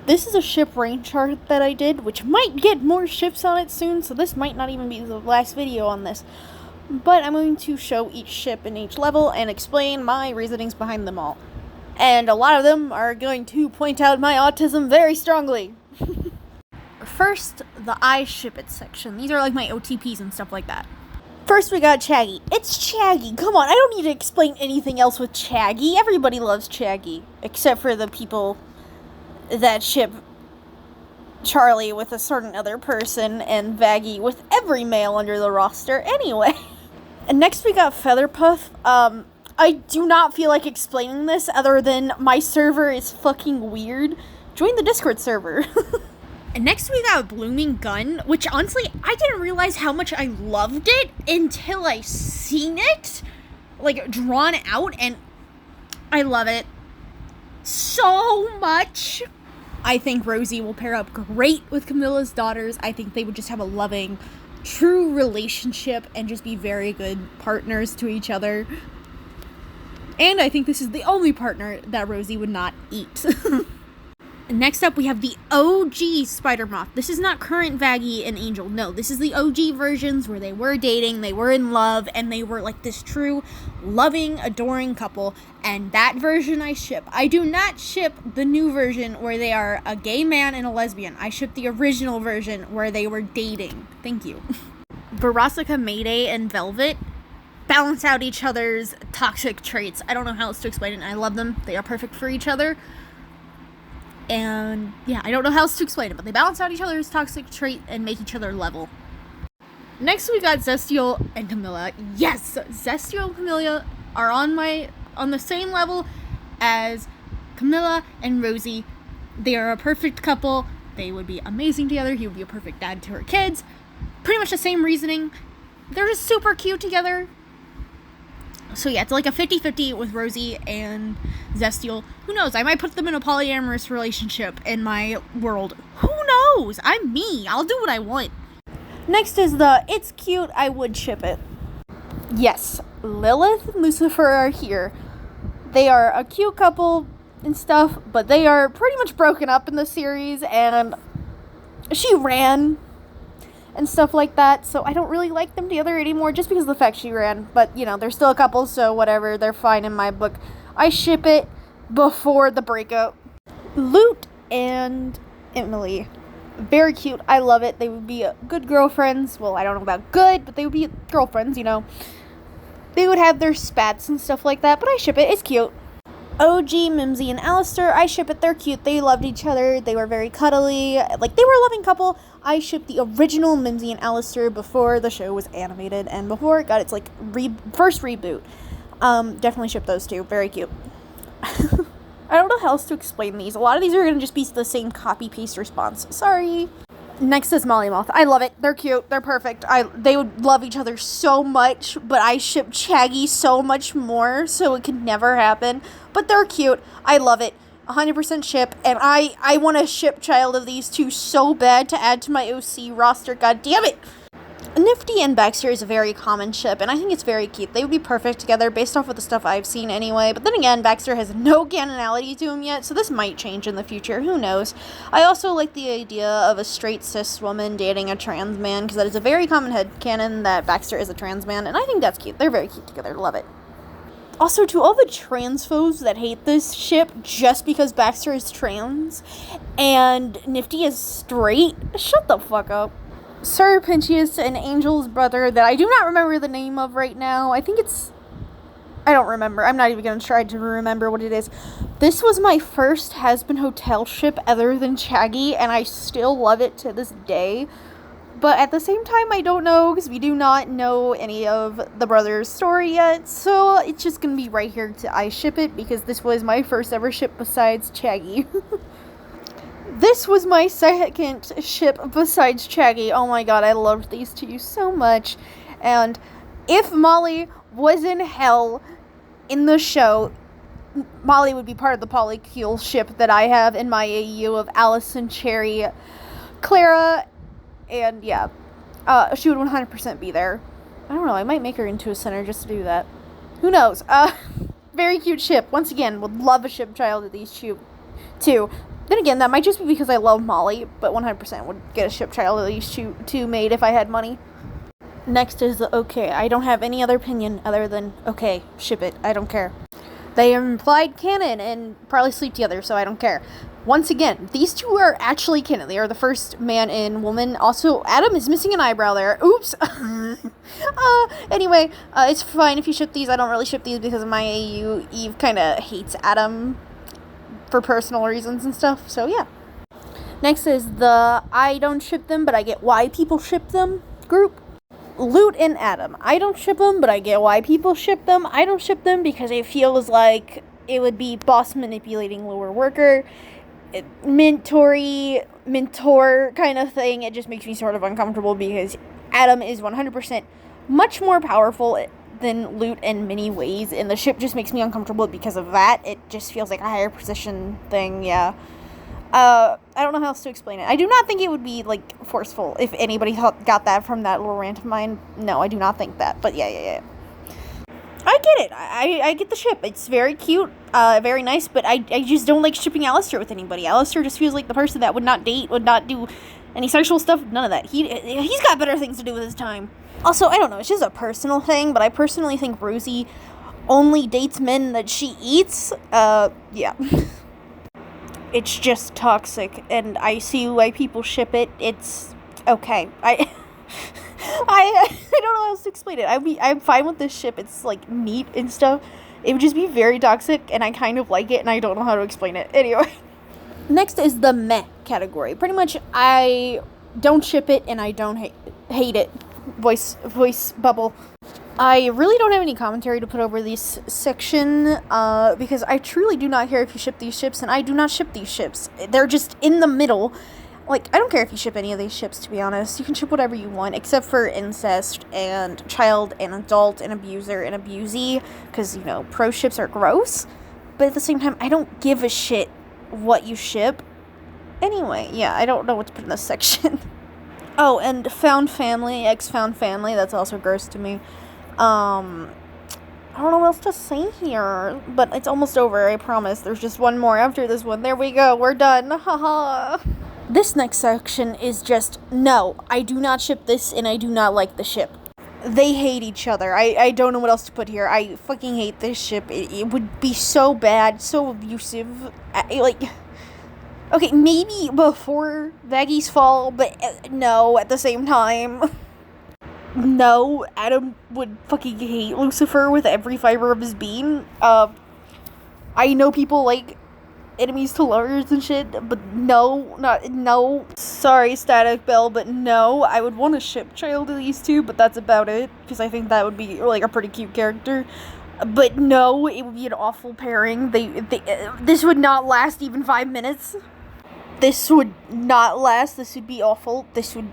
This is a ship rain chart that I did, which might get more ships on it soon, so this might not even be the last video on this. But I'm going to show each ship in each level and explain my reasonings behind them all. And a lot of them are going to point out my autism very strongly. First, the I ship it section. These are like my OTPs and stuff like that. First, we got Chaggy. It's Chaggy. Come on, I don't need to explain anything else with Chaggy. Everybody loves Chaggy, except for the people that ship Charlie with a certain other person and Vaggie with every male under the roster anyway. And next we got Featherpuff. I do not feel like explaining this other than my server is fucking weird. Join the Discord server. And next we got Blooming Gun, which honestly, I didn't realize how much I loved it until I seen it, like, drawn out, and I love it so much. I think Rosie will pair up great with Camilla's daughters. I think they would just have a loving, true relationship and just be very good partners to each other. And I think this is the only partner that Rosie would not eat. Next up, we have the OG Spider-Moth. This is not current Vaggie and Angel. No, this is the OG versions where they were dating, they were in love, and they were like this true, loving, adoring couple. And that version I ship. I do not ship the new version where they are a gay man and a lesbian. I ship the original version where they were dating. Thank you. Verasica, Mayday, and Velvet balance out each other's toxic traits. I don't know how else to explain it. I love them. They are perfect for each other. And yeah, I don't know how else to explain it, but they balance out each other's toxic trait and make each other level. Next, we got Zestial and Camilla. Yes, Zestial and Camilla are on the same level as Camilla and Rosie. They are a perfect couple. They would be amazing together. He would be a perfect dad to her kids. Pretty much the same reasoning. They're just super cute together. So yeah, it's like a 50-50 with Rosie and Zestial. Who knows? I might put them in a polyamorous relationship in my world. Who knows? I'm me. I'll do what I want. Next is the It's Cute, I Would Ship It. Yes, Lilith and Lucifer are here. They are a cute couple and stuff, but they are pretty much broken up in the series, and she ran and stuff like that, so I don't really like them together anymore just because of the fact she ran. But, you know, they're still a couple, so whatever, they're fine in my book. I ship it before the breakup. Lute and Emily. Very cute. I love it. They would be good girlfriends. Well, I don't know about good, but they would be girlfriends, you know. They would have their spats and stuff like that, but I ship it. It's cute. OG, Mimsy, and Alistair, I ship it. They're cute. They loved each other. They were very cuddly. Like, they were a loving couple. I shipped the original Mimsy and Alistair before the show was animated and before it got its, like, first reboot. Definitely shipped those two. Very cute. I don't know how else to explain these. A lot of these are going to just be the same copy-paste response. Sorry. Next is Molly Moth. I love it. They're cute. They're perfect. They would love each other so much, but I ship Chaggy so much more, so it could never happen. But they're cute. I love it. 100% ship, and I want a ship child of these two so bad to add to my OC roster. God damn it! Nifty and Baxter is a very common ship, and I think it's very cute. They would be perfect together based off of the stuff I've seen anyway, but then again, Baxter has no canonality to him yet, so this might change in the future. Who knows? I also like the idea of a straight cis woman dating a trans man, because that is a very common headcanon that Baxter is a trans man, and I think that's cute. They're very cute together. Love it. Also, to all the transphobes that hate this ship just because Baxter is trans and Nifty is straight, shut the fuck up. Sir Pinchius and Angel's brother that I do not remember the name of right now. I don't remember. I'm not even going to try to remember what it is. This was my first Hazbin Hotel ship other than Chaggy, and I still love it to this day. But at the same time, I don't know, because we do not know any of the brothers' story yet, so it's just going to be right here to I ship it, because this was my first ever ship besides Chaggy. This was my second ship besides Chaggy. Oh my god, I loved these two so much. And if Molly was in hell in the show, Molly would be part of the polycule ship that I have in my AU of Allison, Cherry, Clara, and yeah, she would 100% be there. I don't know, I might make her into a center just to do that. Who knows? Very cute ship. Once again, would love a ship child of these two. Then again, that might just be because I love Molly, but 100% would get a ship child at least two made if I had money. Next is the okay. I don't have any other opinion other than okay, ship it. I don't care. They are implied canon and probably sleep together, so I don't care. Once again, these two are actually canon. They are the first man and woman. Also, Adam is missing an eyebrow there. Oops. Anyway, it's fine if you ship these. I don't really ship these because of my AU. Eve kind of hates Adam for personal reasons and stuff, so yeah. Next is the I don't ship them, but I get why people ship them group. Lute and Adam. I don't ship them, but I get why people ship them. I don't ship them because it feels like it would be boss manipulating lower worker, mentor kind of thing. It just makes me sort of uncomfortable because Adam is 100% much more powerful than Lute in many ways, and the ship just makes me uncomfortable because of that. It just feels like a higher position thing, yeah. I don't know how else to explain it. I do not think it would be, like, forceful if anybody got that from that little rant of mine. No, I do not think that, but yeah. I get it. I get the ship. It's very cute, very nice, but I just don't like shipping Alistair with anybody. Alistair just feels like the person that would not date, would not do any sexual stuff, none of that. He's got better things to do with his time. Also, I don't know, it's just a personal thing, but I personally think Rosie only dates men that she eats. Yeah. It's just toxic, and I see why people ship it. It's okay. I don't know how else to explain it. I'm fine with this ship. It's, like, neat and stuff. It would just be very toxic, and I kind of like it, and I don't know how to explain it. Anyway. Next is the meh category. Pretty much, I don't ship it, and I don't hate it. Voice bubble. I really don't have any commentary to put over this section, because I truly do not care if you ship these ships, and I do not ship these ships. They're just in the middle. Like, I don't care if you ship any of these ships, to be honest. You can ship whatever you want, except for incest, and child, and adult, and abuser, and abusee, because, you know, pro ships are gross. But at the same time, I don't give a shit what you ship. Anyway, yeah, I don't know what to put in this section. Oh, and found family, ex-found family, that's also gross to me. I don't know what else to say here, but it's almost over, I promise. There's just one more after this one. There we go, we're done. Haha. This next section is just, no, I do not ship this, and I do not like the ship. They hate each other. I don't know what else to put here. I fucking hate this ship. It would be so bad, so abusive. Okay, maybe before Vaggie's fall, but no, at the same time. No, Adam would fucking hate Lucifer with every fiber of his being. I know people like enemies to lovers and shit, but no. Sorry, Static Bell, but no. I would want to ship child to these two, but that's about it, because I think that would be, like, a pretty cute character. But no, it would be an awful pairing. This would not last even 5 minutes. This would not last. This would be awful. This would...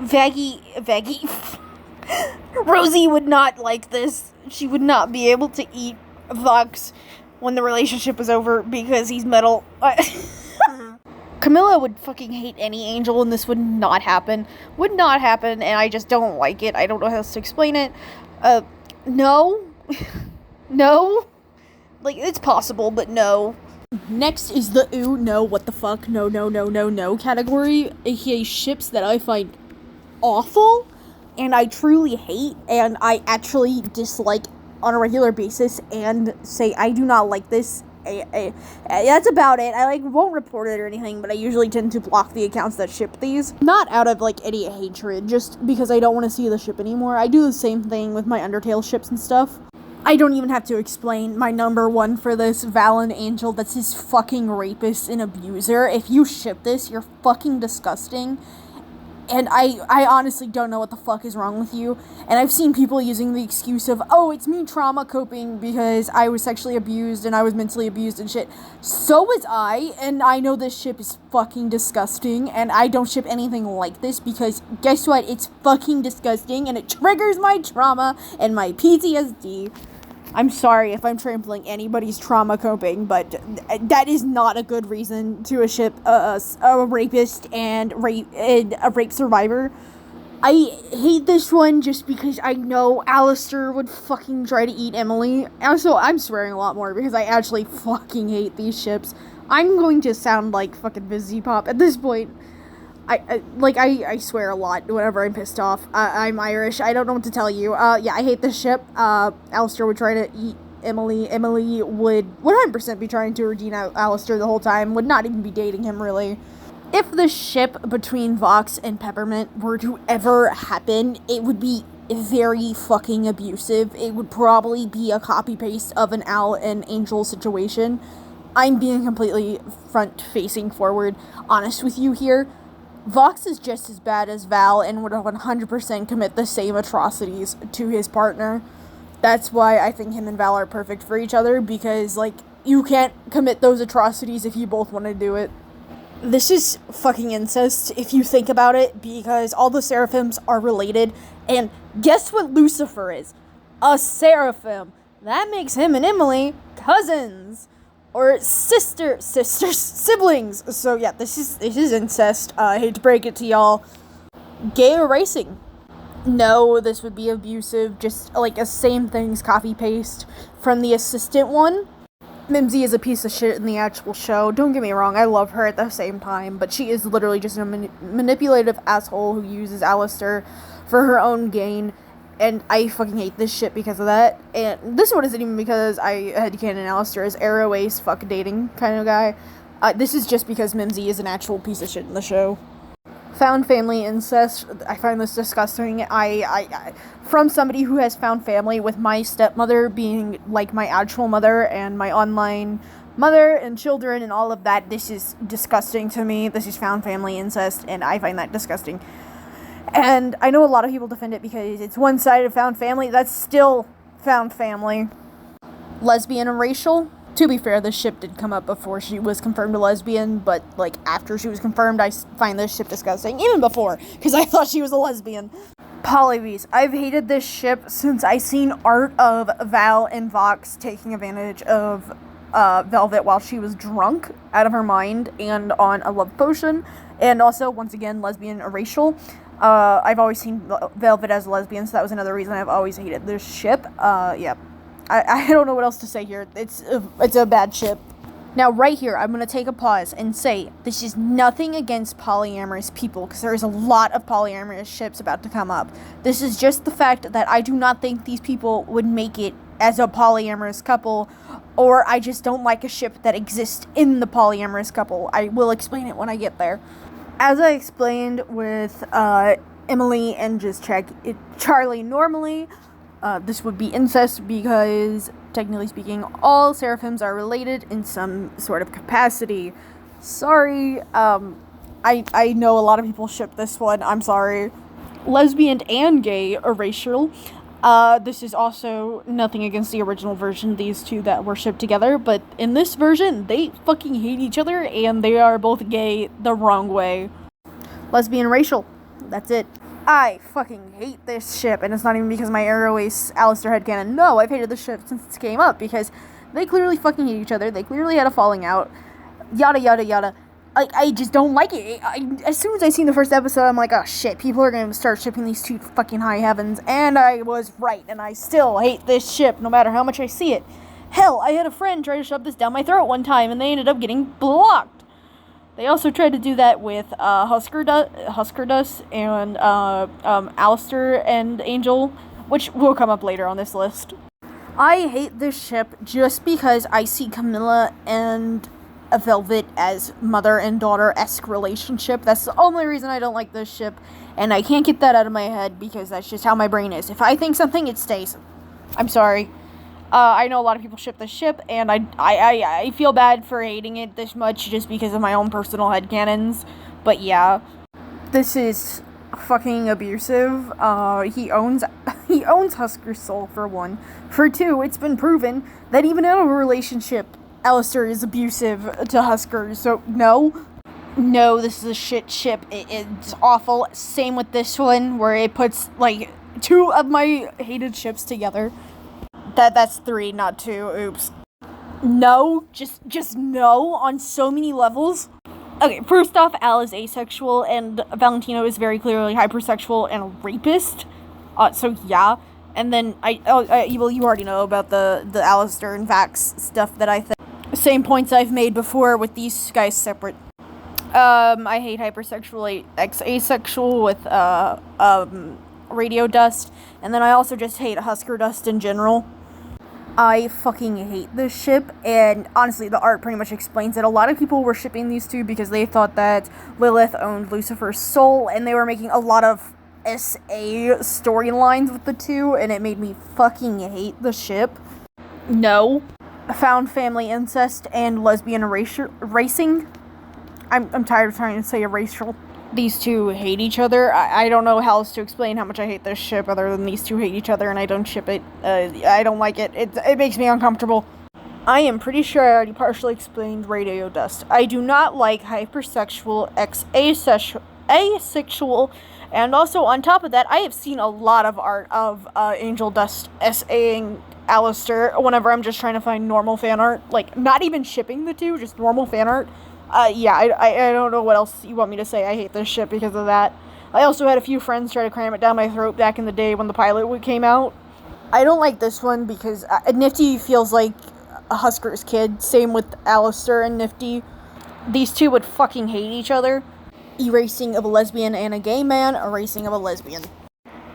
Vaggie... Rosie would not like this. She would not be able to eat Vox when the relationship was over because he's metal. Camilla would fucking hate any angel, and this would not happen. Would not happen, and I just don't like it. I don't know how else to explain it. No. No. Like, it's possible, but no. Next is the ooh, no, what the fuck, no category, aka ships that I find awful, and I truly hate, and I actually dislike on a regular basis, and say I do not like this. That's about it. I, won't report it or anything, but I usually tend to block the accounts that ship these. Not out of, any hatred, just because I don't want to see the ship anymore. I do the same thing with my Undertale ships and stuff. I don't even have to explain my number one for this, Valen Angel. That's his fucking rapist and abuser. If you ship this, you're fucking disgusting. And I honestly don't know what the fuck is wrong with you. And I've seen people using the excuse of, oh, it's me trauma coping because I was sexually abused and I was mentally abused and shit. So was I, and I know this ship is fucking disgusting, and I don't ship anything like this because guess what? It's fucking disgusting, and it triggers my trauma and my PTSD. I'm sorry if I'm trampling anybody's trauma coping, but that is not a good reason to ship a rapist and a rape survivor. I hate this one just because I know Alistair would fucking try to eat Emily. Also, I'm swearing a lot more because I actually fucking hate these ships. I'm going to sound like fucking Busy Pop at this point. I swear a lot whenever I'm pissed off. I'm Irish. I don't know what to tell you. Yeah, I hate this ship. Alistair would try to eat Emily. Emily would 100% be trying to redeem Alistair the whole time. Would not even be dating him, really. If the ship between Vox and Peppermint were to ever happen, it would be very fucking abusive. It would probably be a copy-paste of an Al and Angel situation. I'm being completely front-facing forward honest with you here. Vox is just as bad as Val and would 100% commit the same atrocities to his partner. That's why I think him and Val are perfect for each other, because, like, you can't commit those atrocities if you both want to do it. This is fucking incest, if you think about it, because all the Seraphims are related, and guess what Lucifer is? A Seraphim. That makes him and Emily cousins. Or siblings. So yeah, this is incest. I hate to break it to y'all. Gay erasing. No, this would be abusive. Just like a same things copy paste from the assistant one. Mimsy is a piece of shit in the actual show. Don't get me wrong, I love her at the same time, but she is literally just a manipulative asshole who uses Alistair for her own gain. And I fucking hate this shit because of that. And this one isn't even because I headcanon Alistair as arrow ace fuck dating kind of guy. This is just because Mimsy is an actual piece of shit in the show. Found family incest. I find this disgusting. I from somebody who has found family with my stepmother being like my actual mother and my online mother and children and all of that. This is disgusting to me. This is found family incest, and I find that disgusting. And I know a lot of people defend it because it's one-sided found family. That's still found family. Lesbian and racial. To be fair, this ship did come up before she was confirmed a lesbian, but, like, after she was confirmed, I find this ship disgusting. Even before, because I thought she was a lesbian. Polyvs. I've hated this ship since I seen art of Val and Vox taking advantage of Velvet while she was drunk out of her mind and on a love potion. And also, once again, lesbian or racial. I've always seen Velvet as a lesbian, so that was another reason I've always hated this ship. Yeah. I don't know what else to say here. It's a bad ship. Now, right here, I'm going to take a pause and say this is nothing against polyamorous people, because there's a lot of polyamorous ships about to come up. This is just the fact that I do not think these people would make it as a polyamorous couple, or I just don't like a ship that exists in the polyamorous couple. I will explain it when I get there. As I explained with Emily and just Charlie normally, this would be incest because, technically speaking, all Seraphims are related in some sort of capacity. Sorry, I know a lot of people ship this one, I'm sorry. Lesbian and gay are racial. This is also nothing against the original version, these two that were shipped together, but in this version, they fucking hate each other, and they are both gay the wrong way. Lesbian racial. That's it. I fucking hate this ship, and it's not even because my arrow ace Alistair headcanon. No, I've hated this ship since it came up, because they clearly fucking hate each other, they clearly had a falling out, yada yada yada. I just don't like it. As soon as I seen the first episode, I'm like, oh shit, people are gonna start shipping these two fucking high heavens, and I was right, and I still hate this ship, no matter how much I see it. Hell, I had a friend try to shove this down my throat one time, and they ended up getting blocked. They also tried to do that with Husker Dust and Alistair and Angel, which will come up later on this list. I hate this ship just because I see Camilla and Velvet as mother and daughter-esque relationship. That's the only reason I don't like this ship, and I can't get that out of my head because that's just how my brain is. If I think something, it stays. I'm sorry. I know a lot of people ship this ship, and I feel bad for hating it this much just because of my own personal headcanons. But yeah, this is fucking abusive. He owns Husker's soul, for one. For two, it's been proven that even in a relationship, Alistair is abusive to Husker, so no, this is a shit ship. It's awful. Same with this one, where it puts, like, two of my hated ships together. That's three, not two. Oops. No, just no on so many levels. Okay, first off, Al is asexual, and Valentino is very clearly hypersexual and a rapist. So yeah. And then, you already know about the Alistair and Vax stuff that I think. same points I've made before with these guys separate. I hate hypersexual asexual with radio dust, and then I also just hate Husker dust in general. I fucking hate this ship, and honestly, the art pretty much explains it. A lot of people were shipping these two because they thought that Lilith owned Lucifer's soul, and they were making a lot of SA storylines with the two, and it made me fucking hate the ship. No. Found family incest and lesbian racing. I'm tired of trying to say erasure. These two hate each other. I don't know how else to explain how much I hate this ship other than these two hate each other and I don't ship it. I don't like it. It makes me uncomfortable. I am pretty sure I already partially explained radio dust. I do not like hypersexual asexual, and also on top of that, I have seen a lot of art of Angel Dust SAing Alistair whenever I'm just trying to find normal fan art. Like, not even shipping the two, just normal fan art. Yeah, I don't know what else you want me to say. I hate this ship because of that. I also had a few friends try to cram it down my throat back in the day when the pilot came out. I don't like this one because Nifty feels like a Husker's kid. Same with Alistair and Nifty. These two would fucking hate each other. Erasing of a lesbian and a gay man, erasing of a lesbian.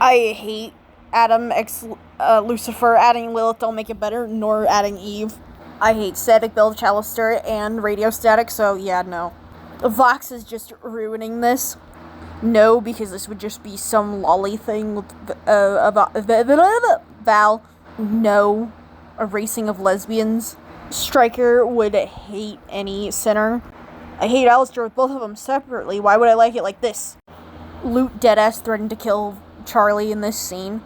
I hate Adam x Lucifer. Adding Lilith don't make it better, nor adding Eve. I hate static build Alistair and radio static, so yeah, no. Vox is just ruining this. No, because this would just be some lolly thing with about Val. No. Erasing of lesbians. Striker would hate any sinner. I hate Alistair with both of them separately. Why would I like it like this? Luke deadass threatened to kill Charlie in this scene.